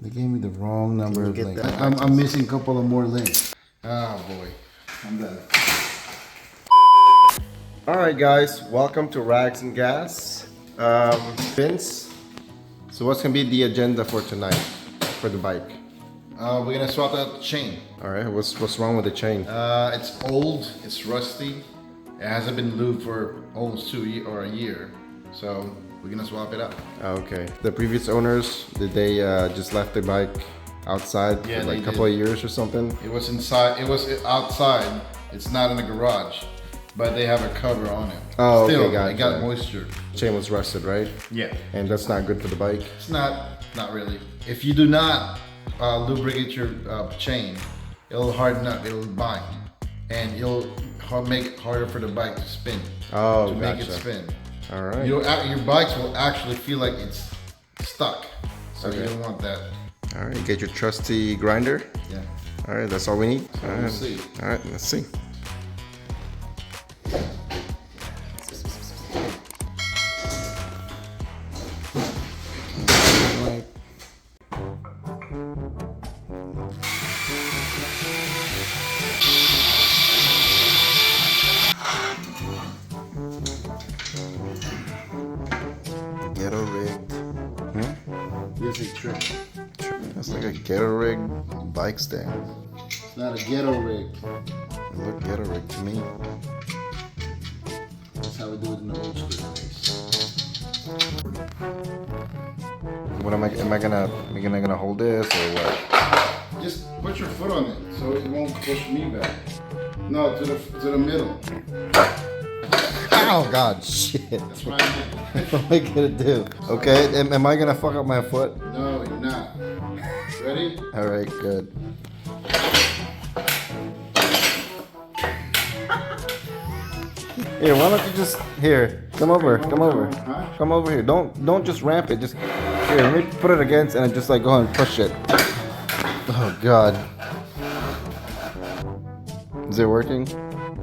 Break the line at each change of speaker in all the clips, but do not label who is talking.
They gave me the wrong number of
get
links.
that?
I'm missing a couple of more links. Oh boy, I'm done.
Alright guys, welcome to Rags and Gas. Vince, so what's gonna be the agenda for tonight for the bike?
We're gonna swap out the chain.
Alright, what's wrong with the chain?
It's old, it's rusty. It hasn't been lubed for almost a year. So we're gonna swap it out.
Okay. The previous owners, did they just left the bike outside
Yeah,
for like
they
a couple
did.
of years or something?
It was inside, it was outside. It's not in the garage, but they have a cover on it.
Oh, okay,
Still,
gotcha.
it got moisture.
Chain was rusted, right?
Yeah.
And that's not good for the bike.
It's not really. If you do not lubricate your chain, it'll harden up, it'll bind, and it'll make it harder for the bike to spin.
Oh,
to make it
gotcha.
spin.
All right.
Your bikes will actually feel like it's stuck, so you
Okay.
don't want that.
All right, get your trusty grinder.
Yeah.
All right, that's all we need. All
We'll
right.
see.
All right, let's see. Ghetto rigged.
Here's a trick.
That's like a ghetto rigged bike stand.
It's not a ghetto rig.
It looked ghetto rigged to me.
That's how we do it in the old school days.
What am I gonna hold this or what?
Just put your foot on it so it won't push me back. No, to the middle.
Oh God, shit.
That's what I meant.
What am I gonna do? Okay, am I gonna fuck up my foot?
No, you're not. Ready?
All right, good. Here, why don't you just come over,
Huh?
come over here. Don't just ramp it. Just here, let me put it against and just like go ahead and push it. Oh God, is it working?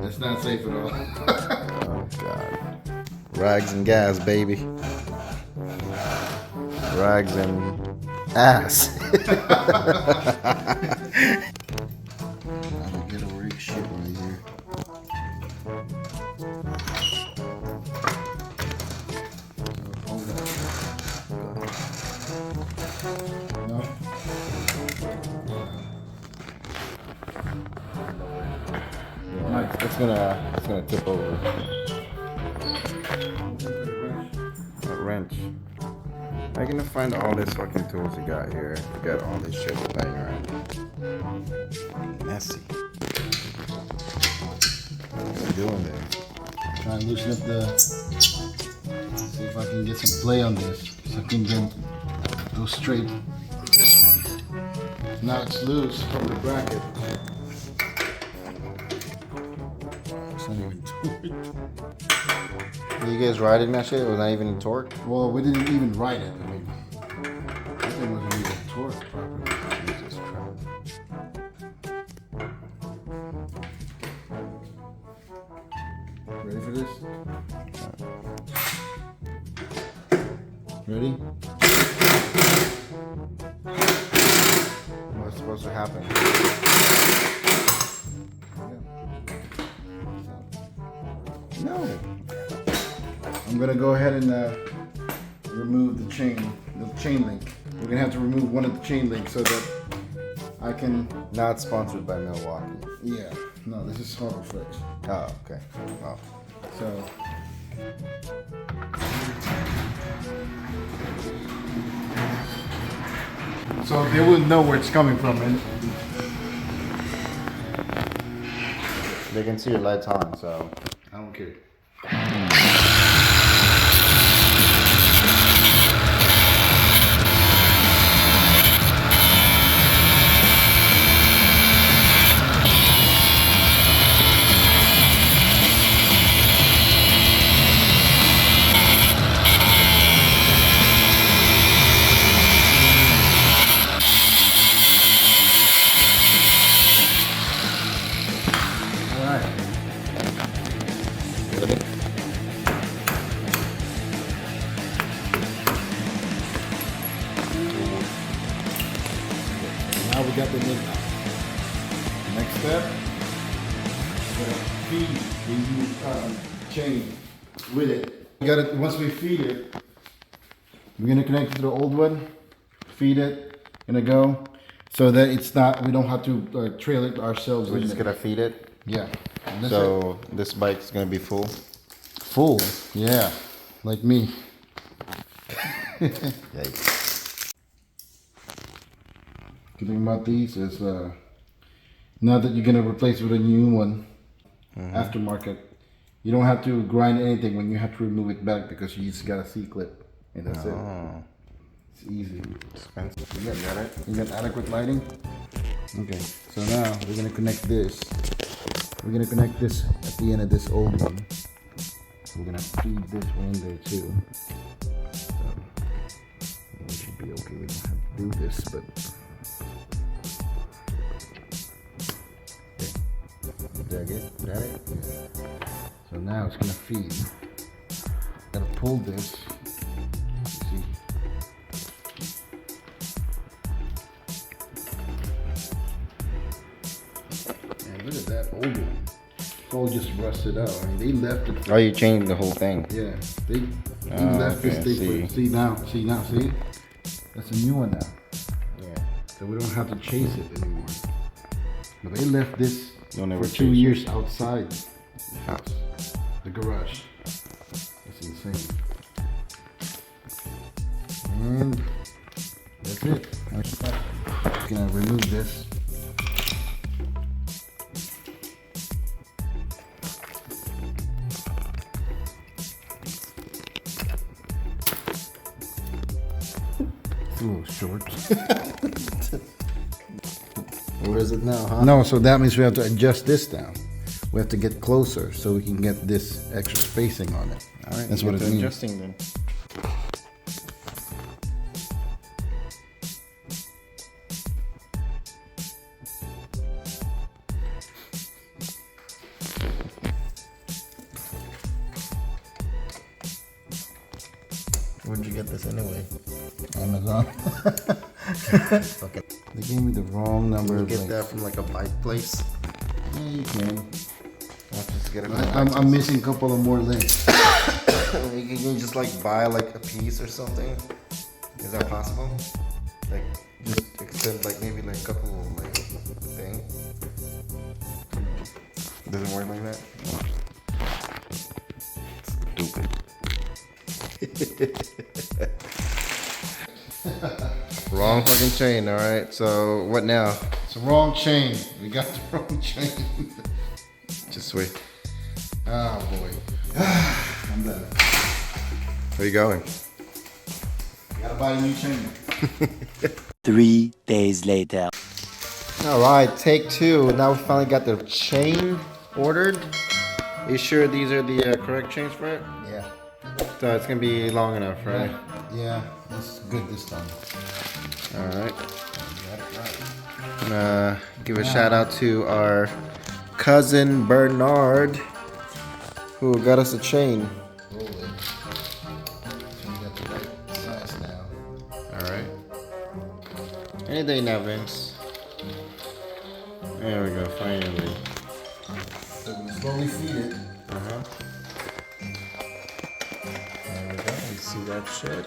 It's not safe at all.
Oh God, rags and gas, baby. Rags and ass.
Get a rig shit right here. Hold up. No?
It's gonna tip over. A wrench. How you gonna find all these fucking tools you got here? You got all this shit laying around. Messy. What are you doing there?
Try and loosen up the. See if I can get some play on this. So I can go straight. This one. Now it's loose from the bracket. It's not even torqued.
Were you guys riding that shit? It was not even in torque?
Well, we didn't even ride it. I mean, that thing wasn't even torqued properly.
Jesus Christ.
Ready for this? Ready?
What's supposed to happen? No.
I'm gonna go ahead and remove the chain link. We're gonna have to remove one of the chain links so that I can.
Not sponsored by Milwaukee.
Yeah. No, this is Harbor Freight.
Oh, okay. Oh.
So. So they will know where it's coming from, and
They can see your lights on, so.
I don't care. Now we got the lid on. Next step, we're gonna feed the new chain with it. We got it. Once we feed it, we're gonna connect it to the old one, feed it, gonna go, so that it's not. We don't have to trail it ourselves.
We're just gonna feed it.
Yeah. And that's
So this bike is gonna be full.
it. Full. Yeah. Like me.
Yikes.
Good thing about these is now that you're gonna replace with a new one, aftermarket, you don't have to grind anything when you have to remove it back because you just got a C-clip and that's it. It's easy.
Expensive.
You got it? You got adequate lighting? Okay, so now we're gonna connect this. We're gonna connect this at the end of this old one. We're gonna feed this one in there too. So, we should be okay. We don't have to do this, but
Did I get that?
so now it's gonna feed. Gotta pull this. See. Man, look at that old one. It's all just rusted out. I mean, they left it.
Oh, you changed the whole thing.
Yeah, they left
okay,
this thing. See now, see. That's a new one now.
Yeah.
So we don't have to chase it anymore. But they left this
You'll never
for 2
chase
years outside
the house.
the garage. That's insane. And that's it. I'm gonna remove this. It's a little short.
Where is it now, huh?
No, so that means we have to adjust this down. We have to get closer so we can get this extra spacing on it.
All right.
That's what it means.
Adjusting then. Where'd you get this anyway?
Amazon.
Okay.
They gave me the wrong number.
You
of
get
links.
that from like a bike place?
Yeah, you can.
I'll just get it.
I'm missing a couple of more links.
You can just like buy like a piece or something. Is that possible? Like just extend like maybe like a couple like thing. Doesn't work like that. Stupid. Wrong fucking chain. All right. So what now?
It's the wrong chain. We got the wrong chain.
Just wait.
Oh boy. I'm done.
Where you going?
Gotta buy a new chain.
3 days later.
All right, take two. Now we finally got the chain ordered. Are you sure these are the correct chains for it?
Yeah.
So it's gonna be long enough, right?
Yeah, it's good this time.
All right.
Got it right.
Give a shout out to our cousin Bernard, who got us a chain.
Roll it. So we got the right size now.
All right. Any day now, Vince. There we go. Finally.
So we slowly feed it.
There we go. You see that shit?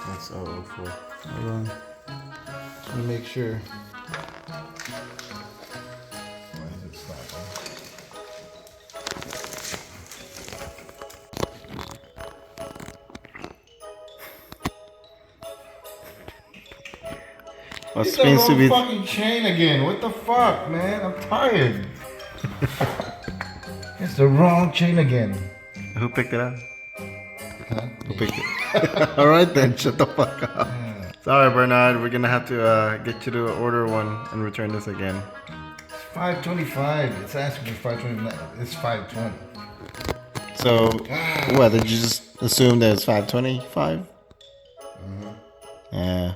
That's 004.
Hold on. Let me make sure. Why is it stopping?
What
It's the
seems to
wrong
be
fucking chain again. What the fuck, man? I'm tired. It's the wrong chain again.
who picked it up?
Huh?
Who picked it? All right then, shut the fuck up. Sorry, Bernard. We're gonna have to get you to order one and return this again.
It's 525. It's asking for 529. It's 520.
So, what? Did you just assume that it's 525? Yeah.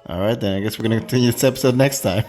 All right then. I guess we're gonna continue this episode next time.